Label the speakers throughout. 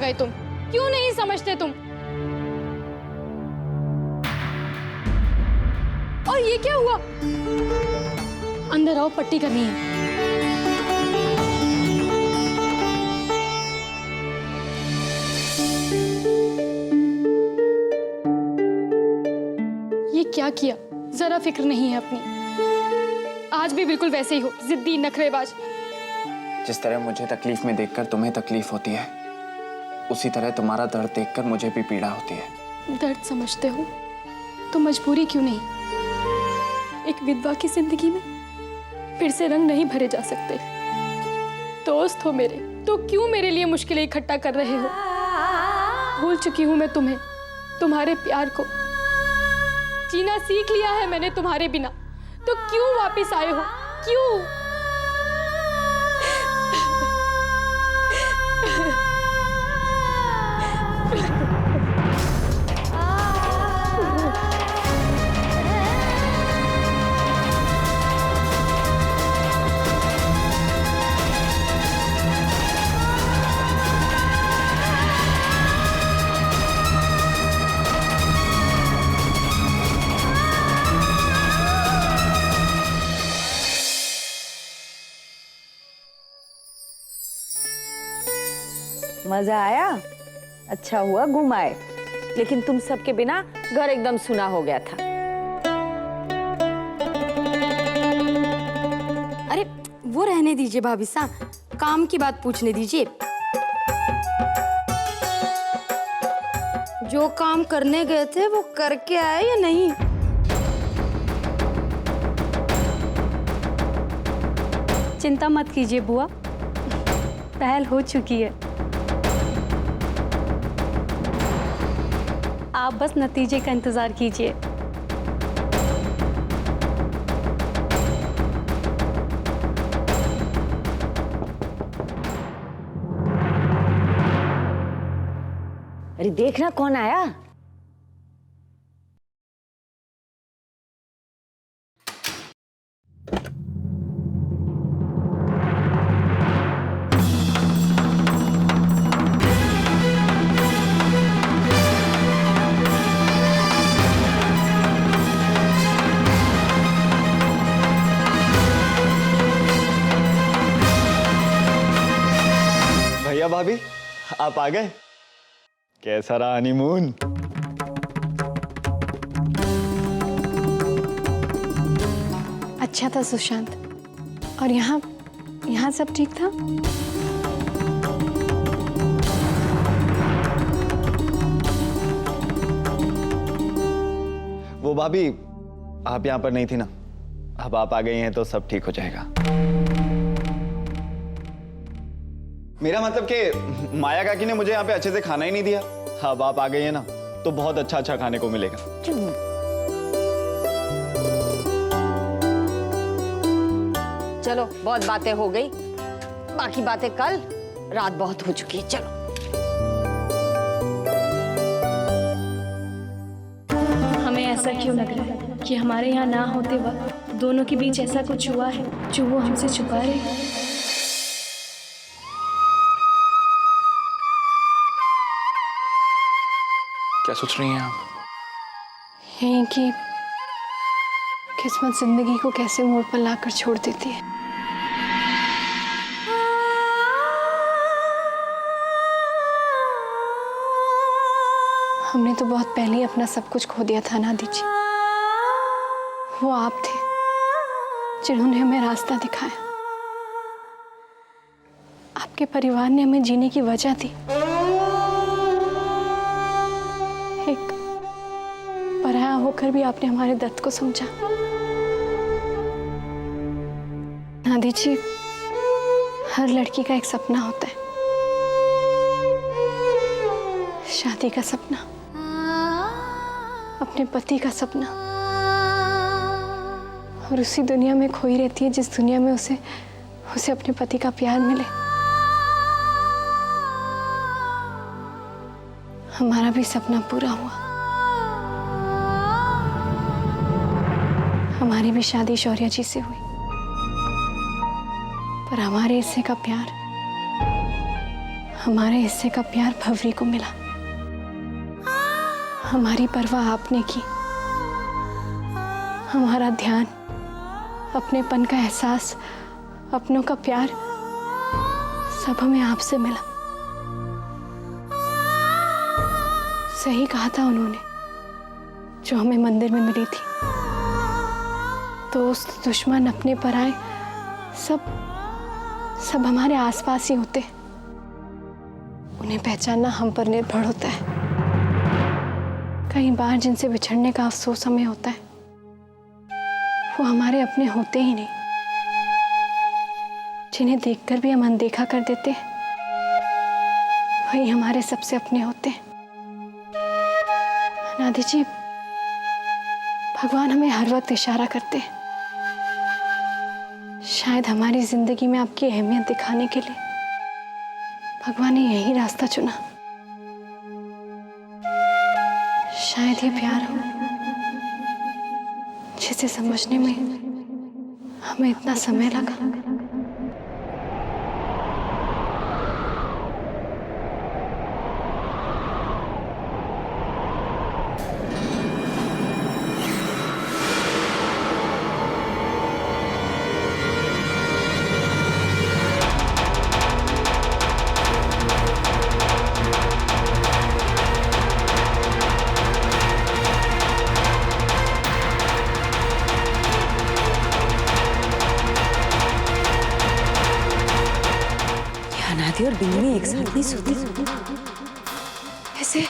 Speaker 1: गए तुम? क्यों नहीं समझते तुम? और ये क्या हुआ? अंदर आओ, पट्टी करनी है। ये क्या किया? जरा फिक्र नहीं है अपनी। आज भी बिल्कुल वैसे ही हो, जिद्दी, नखरेबाज।
Speaker 2: जिस तरह मुझे तकलीफ में देखकर तुम्हें तकलीफ होती है, उसी तरह तुम्हारा दर्द देखकर मुझे भी पीड़ा होती है।
Speaker 1: दर्द समझते हो तो मजबूरी क्यों नहीं? एक विधवा की जिंदगी में फिर से रंग नहीं भरे जा सकते। दोस्त हो मेरे, तो क्यों मेरे लिए मुश्किलें इकट्ठा कर रहे हो? भूल चुकी हूं मैं तुम्हें, तुम्हारे प्यार को। जीना सीख लिया है मैंने तुम्हारे बिना, तो क्यों वापस आए हो? क्यों?
Speaker 3: मजा आया? अच्छा हुआ घूम आए, लेकिन तुम सबके बिना घर एकदम सुना हो गया था।
Speaker 4: अरे वो रहने दीजिए भाभी साहब, काम की बात पूछने दीजिए। जो काम करने गए थे वो करके आए या नहीं?
Speaker 1: चिंता मत कीजिए बुआ, पहल हो चुकी है। आप बस नतीजे का इंतजार कीजिए।
Speaker 3: अरे देखना कौन आया।
Speaker 5: भैया भाभी आप आ गए? कैसा रहा हनीमून?
Speaker 1: अच्छा था सुशांत। और यहाँ सब ठीक था?
Speaker 5: वो भाभी आप यहाँ पर नहीं थी ना, अब आप आ गई हैं तो सब ठीक हो जाएगा। मेरा मतलब कि माया काकी ने मुझे यहाँ पे अच्छे से खाना ही नहीं दिया। अब आप आ गई हैं ना तो बहुत अच्छा अच्छा खाने को मिलेगा।
Speaker 3: चलो बहुत बातें हो गई, बाकी बातें कल। रात बहुत हो चुकी है, चलो।
Speaker 1: हमें ऐसा क्यों लग रहा है कि हमारे यहाँ ना होते वक्त दोनों के बीच ऐसा कुछ हुआ है जो वो हमसे छुपा रहे हैं?
Speaker 2: क्या सोच रही हैं आप?
Speaker 1: यही कि किस्मत जिंदगी को कैसे मोड़ पर लाकर छोड़ देती है। हमने तो बहुत पहले ही अपना सब कुछ खो दिया था नादी जी। वो आप थे जिन्होंने हमें रास्ता दिखाया। आपके परिवार ने हमें जीने की वजह दी। एक पराया होकर भी आपने हमारे दर्द को समझा। नादी जी, हर लड़की का एक सपना होता है, शादी का सपना, अपने पति का सपना, और उसी दुनिया में खोई रहती है जिस दुनिया में उसे अपने पति का प्यार मिले। हमारा भी सपना पूरा हुआ। हमारी भी शादी शौर्या जी से हुई, पर हमारे हिस्से का प्यार हमारे हिस्से का प्यार भवरी को मिला, हमारी परवाह आपने की, हमारा ध्यान, अपनेपन का एहसास, अपनों का प्यार सब हमें आपसे मिला। सही कहा था उन्होंने जो हमें मंदिर में मिली थी। दोस्त, दुश्मन, अपने पराए सब हमारे आसपास ही होते हैं। उन्हें पहचानना हम पर निर्भर होता है। कई बार जिनसे बिछड़ने का अफसोस हमें होता है, वो हमारे अपने होते ही नहीं। जिन्हें देखकर भी हम अनदेखा कर देते हैं, वही हमारे सबसे अपने होते हैं। अनादि जी, भगवान हमें हर वक्त इशारा करते हैं। शायद हमारी जिंदगी में आपकी अहमियत दिखाने के लिए भगवान ने यही रास्ता चुना। शायद ये प्यार हो जिसे समझने में हमें इतना समय लगा।
Speaker 3: अनादि और बिन्नी एक साथ नहीं सोती।
Speaker 1: ऐसे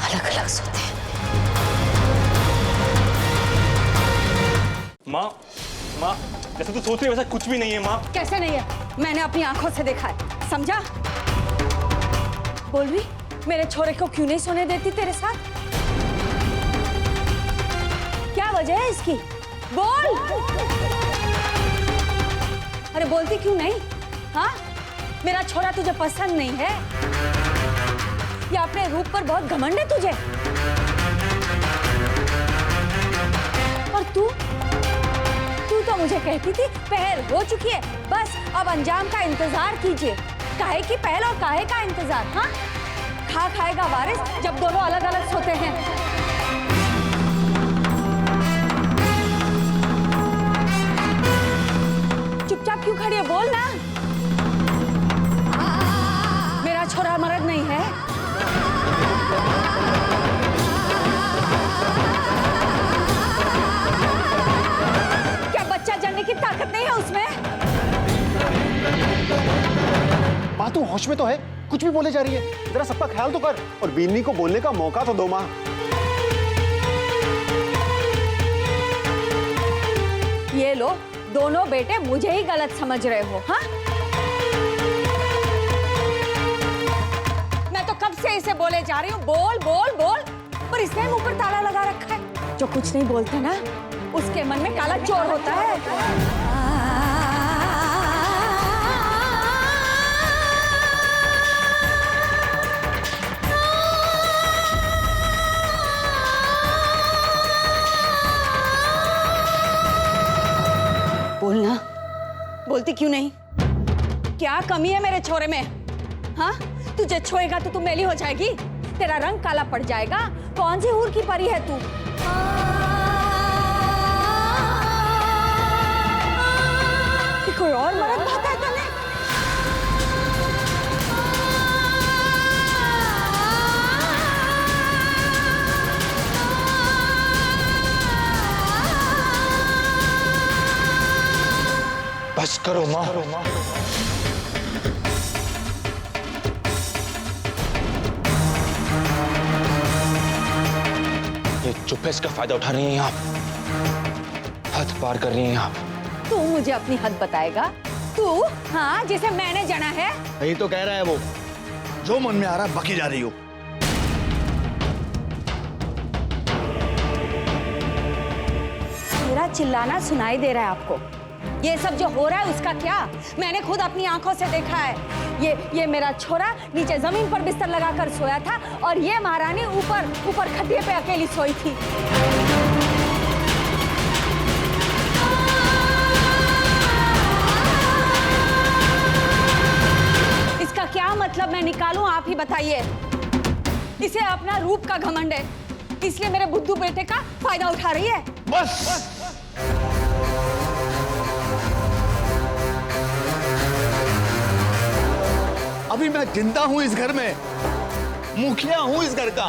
Speaker 3: अलग अलग सोते हैं।
Speaker 6: माँ, जैसे तू सोच रही है वैसा कुछ भी नहीं है माँ।
Speaker 3: कैसे नहीं है? मैंने अपनी आंखों से देखा है, समझा? बोल भी, मेरे छोरे को क्यों नहीं सोने देती तेरे साथ? क्या वजह है इसकी? बोल। अरे बोलती क्यों नहीं? हाँ, मेरा छोरा तुझे पसंद नहीं है या अपने रूप पर बहुत घमंड है तुझे? और तू तो मुझे कहती थी पहल हो चुकी है, बस अब अंजाम का इंतजार कीजिए। काहे की पहल और काहे का इंतजार? हाँ, खा खाएगा वारिस जब दोनों अलग अलग सोते हैं। चुपचाप क्यों खड़ी है? बोल ना। मेरा छोरा मर्द नहीं है। क्या बच्चा जनने की ताकत नहीं है उसमें?
Speaker 7: माँ तू होश में तो है? कुछ भी बोले जा रही है, जरा सबका ख्याल तो कर और बीनी को बोलने का मौका तो दो। माँ,
Speaker 3: ये लो, दोनों बेटे मुझे ही गलत समझ रहे हो। हाँ, मैं तो कब से इसे बोले जा रही हूँ, बोल बोल बोल, पर इसने मुंह पर ताला लगा रखा है। जो कुछ नहीं बोलते ना, उसके मन में काला चोर होता है। बोलना, बोलती क्यों नहीं? क्या कमी है मेरे छोरे में? हाँ, तुझे छुएगा तो तू मैली हो जाएगी, तेरा रंग काला पड़ जाएगा। कौन सी हूर की परी है तू? कोई और मर्द भाता है तने?
Speaker 7: बस करो माँ।
Speaker 2: ये चुप है, इसका फायदा उठा रही हैं आप, हद पार कर रही हैं आप।
Speaker 3: तू मुझे अपनी हद बताएगा? तू, हाँ, जिसे मैंने जाना है।
Speaker 7: यही तो कह रहा है वो, जो मन में आ रहा बकी जा रही हो।
Speaker 3: मेरा चिल्लाना सुनाई दे रहा है आपको? ये सब जो हो रहा है उसका क्या? मैंने खुद अपनी आंखों से देखा है। ये मेरा छोरा नीचे जमीन पर बिस्तर लगाकर सोया था और ये महारानी ऊपर खटिया पे अकेली सोई थी। मतलब मैं निकालूं, आप ही बताइए। इसे अपना रूप का घमंड है, इसलिए मेरे बुद्धू बेटे का फायदा उठा रही है।
Speaker 8: बस अभी मैं जिंदा हूं इस घर में, मुखिया हूं इस घर का।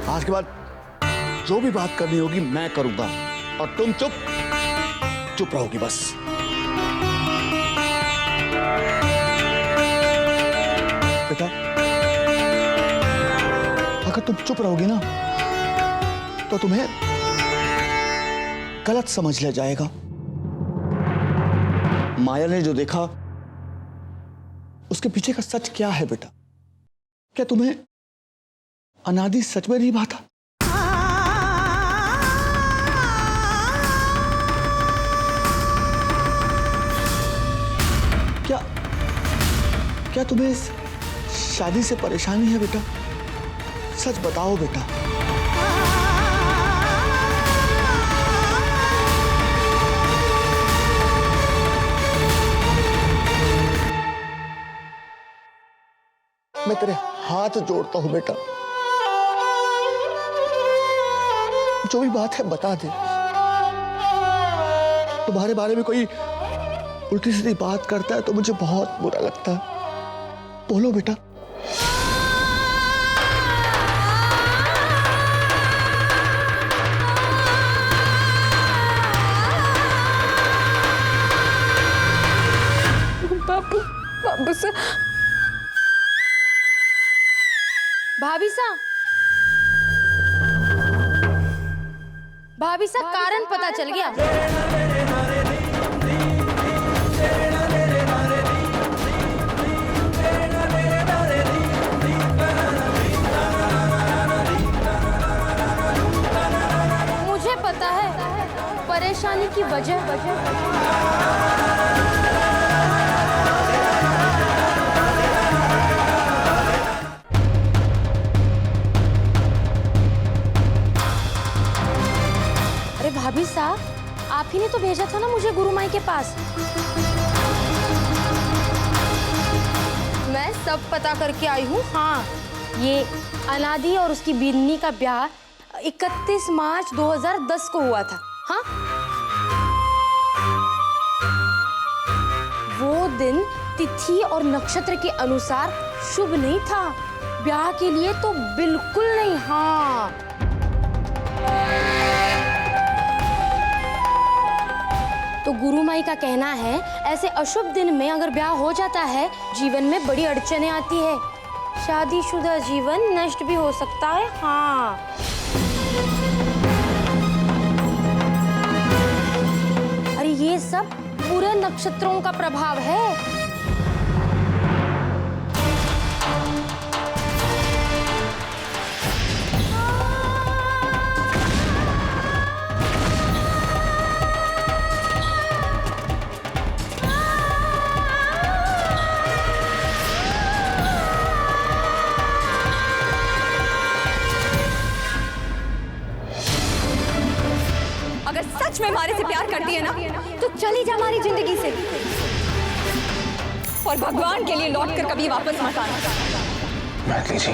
Speaker 8: आज के बाद जो भी बात करनी होगी मैं करूंगा और तुम चुप रहोगी बस। बेटा, अगर तुम चुप रहोगी ना तो तुम्हें गलत समझ लिया जाएगा। माया ने जो देखा उसके पीछे का सच क्या है बेटा? क्या तुम्हें अनादि सच में नहीं भाता? क्या तुम्हें इस शादी से परेशानी है बेटा? सच बताओ बेटा। मैं तेरे हाथ जोड़ता हूं बेटा, जो भी बात है बता दे। तुम्हारे बारे में कोई उल्टी सीधी बात करता है तो मुझे बहुत बुरा लगता है। बोलो बेटा।
Speaker 1: बाबू, बाबू सा,
Speaker 4: भाभी सा, भाभी सा, कारण पता चल गया। मुझे पता है परेशानी की वजह। अरे भाभी साहब, आप ही ने तो भेजा था ना मुझे गुरु माई के पास। मैं सब पता करके आई हूँ। हाँ, ये अनादि और उसकी बिन्नी का ब्याह 31 मार्च 2010 को हुआ था। हाँ, वो दिन तिथि और नक्षत्र के अनुसार शुभ नहीं था, ब्याह के लिए तो बिल्कुल नहीं। हाँ, तो गुरु माई का कहना है ऐसे अशुभ दिन में अगर ब्याह हो जाता है जीवन में बड़ी अड़चनें आती है, शादीशुदा जीवन नष्ट भी हो सकता है। हाँ, अरे ये सब पूरे नक्षत्रों का प्रभाव है।
Speaker 3: अगर सच में हमारे से प्यार करती है ना तो चली जा हमारी जिंदगी से, और भगवान के लिए लौट कर कभी वापस मत आना।
Speaker 2: मैथिली जी,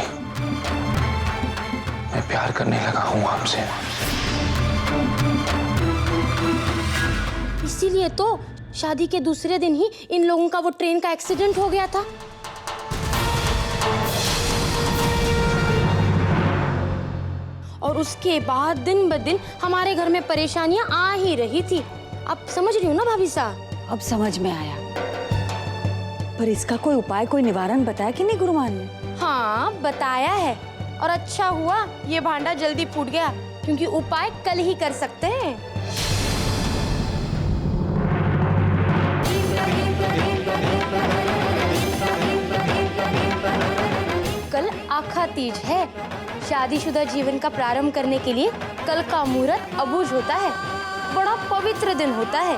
Speaker 2: मैं प्यार करने लगा हूं आपसे।
Speaker 4: इसीलिए तो शादी के दूसरे दिन ही इन लोगों का वो ट्रेन का एक्सीडेंट हो गया था। और उसके बाद दिन ब दिन हमारे घर में परेशानियां आ ही रही थी। आप समझ रही हो ना भाभी साहब?
Speaker 3: अब समझ में आया, पर इसका कोई उपाय, कोई निवारण बताया कि नहीं गुरुमान ने?
Speaker 4: हाँ, बताया है, और अच्छा हुआ ये भांडा जल्दी फूट गया, क्योंकि उपाय कल ही कर सकते हैं। कल आखा तीज है। शादीशुदा जीवन का प्रारंभ करने के लिए कल का मुहूर्त अबूझ होता है, बड़ा पवित्र दिन होता है।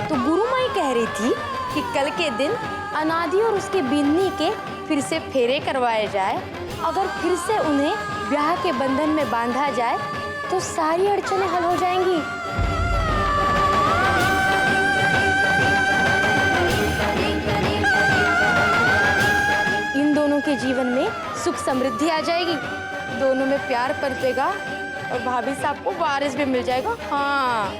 Speaker 4: तो गुरु माई कह रही थी कि कल के दिन अनादि और उसके बिन्नी के फिर से फेरे करवाए जाए। अगर फिर से उन्हें ब्याह के बंधन में बांधा जाए तो सारी अड़चनें हल हो जाएंगी। इन दोनों के जीवन में सुख समृद्धि आ जाएगी, दोनों में प्यार पनपेगा और भाभी साहब को वारिस भी मिल जाएगा। हाँ,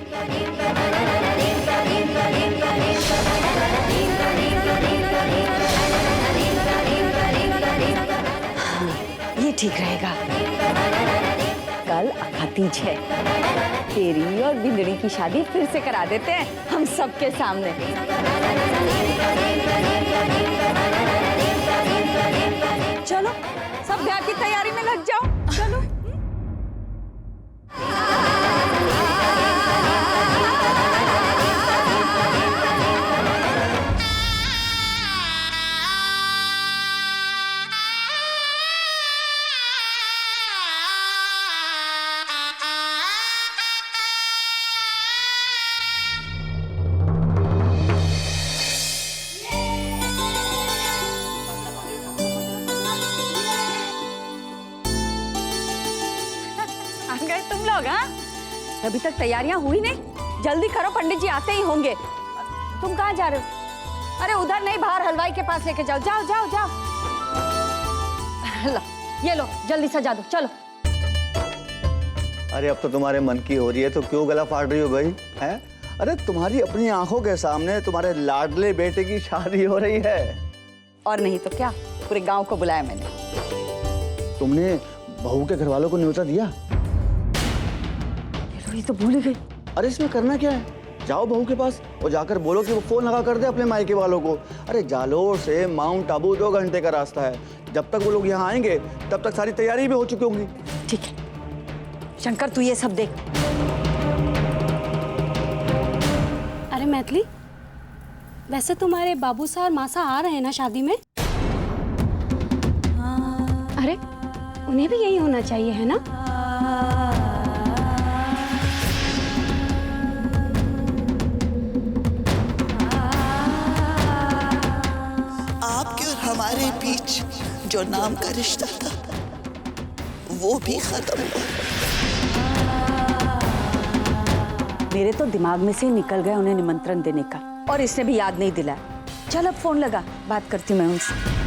Speaker 3: ये ठीक रहेगा। कल अखातीज है, तेरी और बिंदड़ी की शादी फिर से करा देते हैं हम सबके सामने। चलो सब ब्याह की तैयारी में लग जाओ। चलो। आ गए तुम लोग? हाँ, अभी तक तैयारियां हुई नहीं? जल्दी करो, पंडित जी आते ही होंगे। तुम कहाँ जा रहे हो? अरे उधर नहीं, बाहर हलवाई के पास लेके जाओ। जाओ जाओ जाओ। लो, ये लो, जल्दी सजा दो, चलो।
Speaker 8: अरे अब तो तुम्हारे मन की हो रही है तो क्यों गला फाड़ रही हो भाई? हैं? अरे तुम्हारी अपनी आंखों के सामने तुम्हारे लाडले बेटे की शादी हो रही है।
Speaker 3: और नहीं तो क्या, पूरे गांव को बुलाया मैंने।
Speaker 8: तुमने बहू के घर वालों को न्योता दिया?
Speaker 3: ये तो भूल ही गई।
Speaker 8: अरे इसमें करना क्या है? जाओ बहू के पास और जाकर बोलो कि वो फोन लगा कर दे अपने मायके वालों को। अरे जालोर से माउंट आबू 2 घंटे का रास्ता है। जब तक वो लोग यहाँ आएंगे तब तक सारी तैयारी भी हो चुकी होंगी।
Speaker 3: ठीक है शंकर, तू ये सब देख।
Speaker 9: अरे मैथिली, वैसे तुम्हारे बाबू सा और मासा आ रहे हैं ना शादी में? अरे उन्हें भी यही होना चाहिए, है ना?
Speaker 10: आपके और हमारे बीच जो नाम का रिश्ता था वो भी खत्म हुआ।
Speaker 3: मेरे तो दिमाग में से ही निकल गया उन्हें निमंत्रण देने का, और इसने भी याद नहीं दिलाया। चल अब फोन लगा, बात करती हूँ मैं उनसे।